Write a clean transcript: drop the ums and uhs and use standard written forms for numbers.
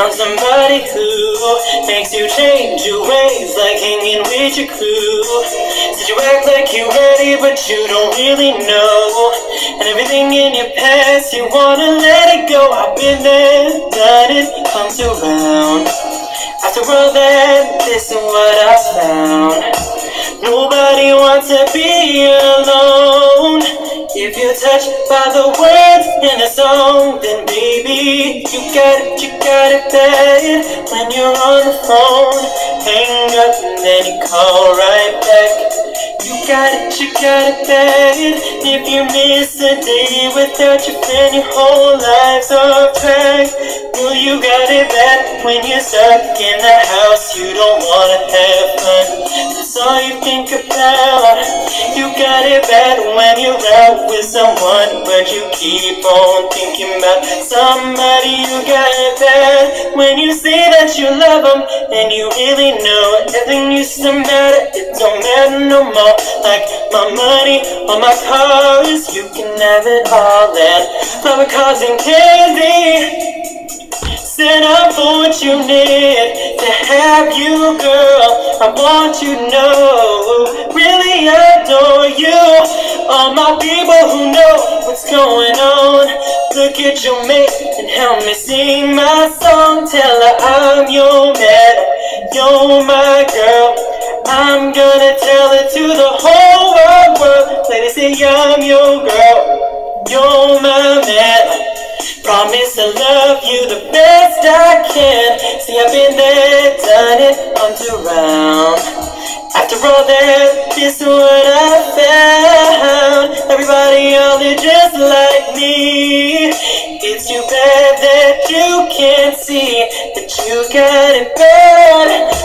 found somebody who makes you change your ways, like hanging with your crew. Said you act like you're ready, but you don't really know. And everything in your past, you wanna let it go. I've been there, done it, comes around. After all that, this is what I found. Nobody wants to be alone. If you're touched by the words in a song, then baby, you got it bad. When you're on the phone, hang up and then you call right back. You got it bad. If you miss a day without your friend, your whole life's off track. Well, you got it bad when you're stuck in the house, you don't wanna have fun. That's all you think about. You got it bad when you're out with someone, but you keep on thinking about somebody. You got it bad when you say that you love them, and you really know everything used to matter, it don't matter no more. Like my money or my cars, you can have it all. And flower cars and candy, set up for what you need to have you, girl. I want you to know, really adore you. All my people who know what's going on, look at your mate and help me sing my song. Tell her I'm your man, you're my girl. I'm gonna tell it to the whole world. Ladies say I'm your girl, you're my man. Promise to love you the best I can. See, I've been there, done it, humped around. After all that, this is what I found. Everybody out there just like me. It's too bad that you can't see that you got it bad.